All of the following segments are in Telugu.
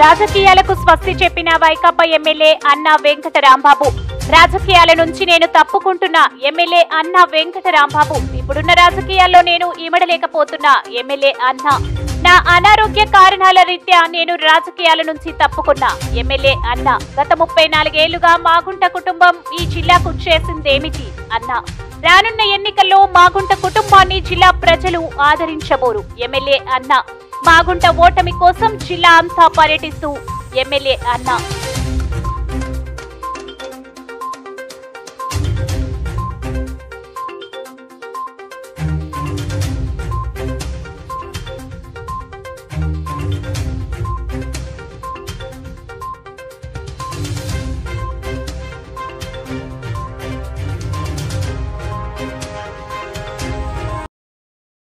రాజకీయాలకు స్వస్తి చెప్పిన వైకాపా ఎమ్మెల్యే అన్నా వెంకట రాంబాబు. రాజకీయాల నుంచి నేను తప్పుకుంటున్న ఎమ్మెల్యే అన్నా వెంకట రాంబాబు. ఇప్పుడున్న రాజకీయాల్లో నేను ఇమడలేకపోతున్నా ఎమ్మెల్యే అన్నా. నా అనారోగ్య కారణాల రీత్యా నేను రాజకీయాల నుంచి తప్పుకున్నా ఎమ్మెల్యే అన్నా. గత 34 ఏళ్లుగా మాగుంట కుటుంబం ఈ జిల్లాకు చేసిందేమిటి అన్నా. రానున్న ఎన్నికల్లో మాగుంట కుటుంబాన్ని జిల్లా ప్రజలు ఆదరించబోరు ఎమ్మెల్యే అన్నా. మాగుంట ఓటమి కోసం జిల్లా అంతా పర్యటిస్తూ ఎమ్మెల్యే అన్నా.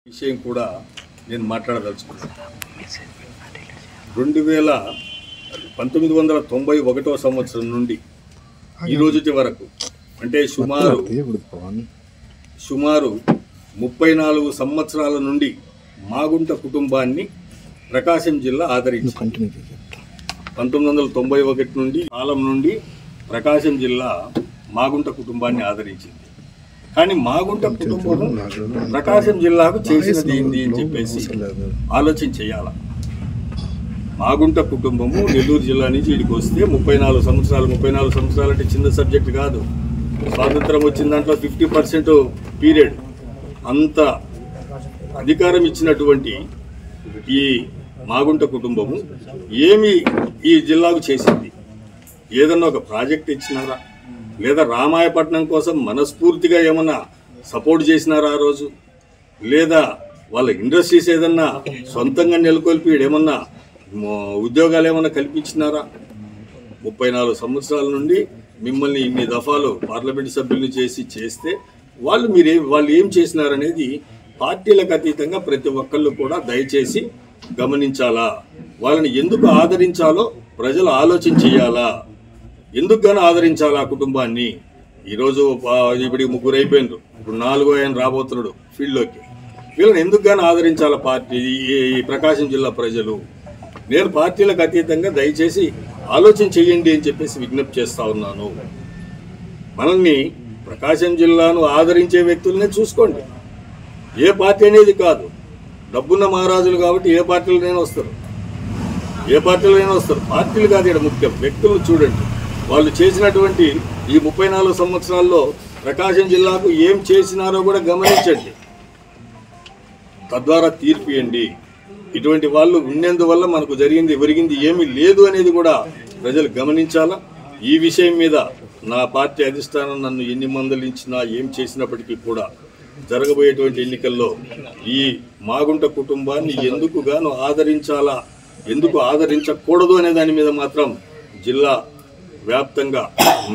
విషయం కూడా నేను మాట్లాడదలుచుకున్నాను. 1991 సంవత్సరం నుండి ఈ రోజుటి వరకు అంటే సుమారు 34 సంవత్సరాల నుండి మాగుంట కుటుంబాన్ని ప్రకాశం జిల్లా ఆదరించింది. 1991 నుండి కాలం నుండి ప్రకాశం జిల్లా మాగుంట కుటుంబాన్ని ఆదరించింది. కానీ మాగుంట కుటుంబం ప్రకాశం జిల్లాకు చేసినది ఏంటి అని చెప్పేసి ఆలోచన చేయాల. మాగుంట కుటుంబము నెల్లూరు జిల్లా నుంచి ఇక్కడికి వస్తే 34 సంవత్సరాలు అంటే చిన్న సబ్జెక్ట్ కాదు. స్వాతంత్రం వచ్చిన దాంట్లో 50% పీరియడ్ అంత అధికారం ఇచ్చినటువంటి ఈ మాగుంట కుటుంబము ఏమి ఈ జిల్లాకు చేసింది? ఏదన్నా ఒక ప్రాజెక్ట్ ఇచ్చినారా? లేదా రామాయపట్నం కోసం మనస్ఫూర్తిగా ఏమన్నా సపోర్ట్ చేసినారా ఆ రోజు? లేదా వాళ్ళ ఇండస్ట్రీస్ ఏదన్నా సొంతంగా నెలకొల్పి ఏమన్నా ఉద్యోగాలు ఏమన్నా కల్పించినారా? 34 సంవత్సరాల నుండి మిమ్మల్ని ఇన్ని దఫాలు పార్లమెంటు సభ్యులను చేస్తే వాళ్ళు ఏం చేసినారనేది పార్టీలకు అతీతంగా ప్రతి ఒక్కళ్ళు కూడా దయచేసి గమనించాలా. వాళ్ళని ఎందుకు ఆదరించాలో ప్రజలు ఆలోచన చేయాలా. ఎందుకు గాను ఆదరించాలి ఆ కుటుంబాన్ని? ఈరోజు ఇప్పుడు 3 అయిపోయినారు, ఇప్పుడు 4వ ఆయన రాబోతున్నాడు ఫీల్డ్లోకి. వీళ్ళని ఎందుకు గాను ఆదరించాలి పార్టీ ఈ ప్రకాశం జిల్లా ప్రజలు? నేను పార్టీలకు అతీతంగా దయచేసి ఆలోచన చేయండి అని చెప్పేసి విజ్ఞప్తి చేస్తా ఉన్నాను. మనల్ని ప్రకాశం జిల్లాను ఆదరించే వ్యక్తులనే చూసుకోండి. ఏ పార్టీ అనేది కాదు, డబ్బున్న మహారాజులు కాబట్టి ఏ పార్టీలనైనా వస్తారు. పార్టీలు కాదు ఇక్కడ ముఖ్యం, వ్యక్తులు చూడండి. వాళ్ళు చేసినటువంటి ఈ 34 సంవత్సరాల్లో ప్రకాశం జిల్లాకు ఏం చేసినారో కూడా గమనించండి. తద్వారా తీర్పు ఇవ్వండి. ఇటువంటి వాళ్ళు ఉన్నందువల్ల మనకు ఒరిగింది ఏమీ లేదు అనేది కూడా ప్రజలు గమనించాలా. ఈ విషయం మీద నా పార్టీ అధిష్టానం నన్ను ఎన్ని మందలించినా ఏం చేసినప్పటికీ కూడా జరగబోయేటువంటి ఎన్నికల్లో ఈ మాగుంట కుటుంబాన్ని ఎందుకు గాను ఆదరించాలా, ఎందుకు ఆదరించకూడదు అనే దాని మీద మాత్రం జిల్లా వ్యాప్తంగా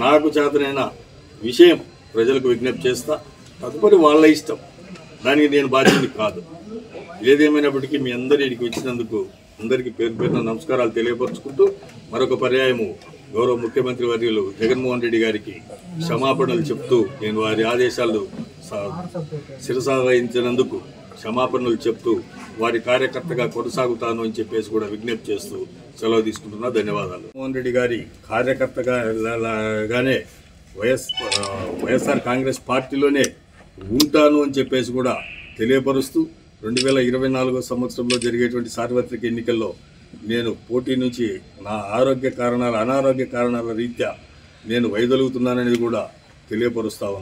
నాకు చేతనైన విషయం ప్రజలకు విజ్ఞప్తి చేస్తా. తదుపరి వాళ్ళ ఇష్టం, దానికి నేను బాధ్యత కాదు. ఏదేమైనప్పటికీ మీ అందరికి వచ్చినందుకు అందరికీ పేరు పేరున నమస్కారాలు తెలియపరుచుకుంటూ మరొక పర్యాయము గౌరవ ముఖ్యమంత్రి వర్యులు జగన్మోహన్ రెడ్డి గారికి క్షమాపణలు చెప్తూ నేను వారి ఆదేశాలు శిరసావహించినందుకు క్షమాపణలు చెప్తూ వారి కార్యకర్తగా కొనసాగుతాను అని చెప్పేసి కూడా విజ్ఞప్తి చేస్తూ సెలవు తీసుకుంటున్నా. ధన్యవాదాలు. జగన్మోహన్ రెడ్డి గారి కార్యకర్తగానే వైఎస్ఆర్ కాంగ్రెస్ పార్టీలోనే ఉంటాను అని చెప్పేసి కూడా తెలియపరుస్తూ 2024 సంవత్సరంలో జరిగేటువంటి సార్వత్రిక ఎన్నికల్లో నేను పోటీ నుంచి నా అనారోగ్య కారణాల రీత్యా నేను వైదొలుగుతున్నాననేది కూడా తెలియపరుస్తా ఉన్నాను.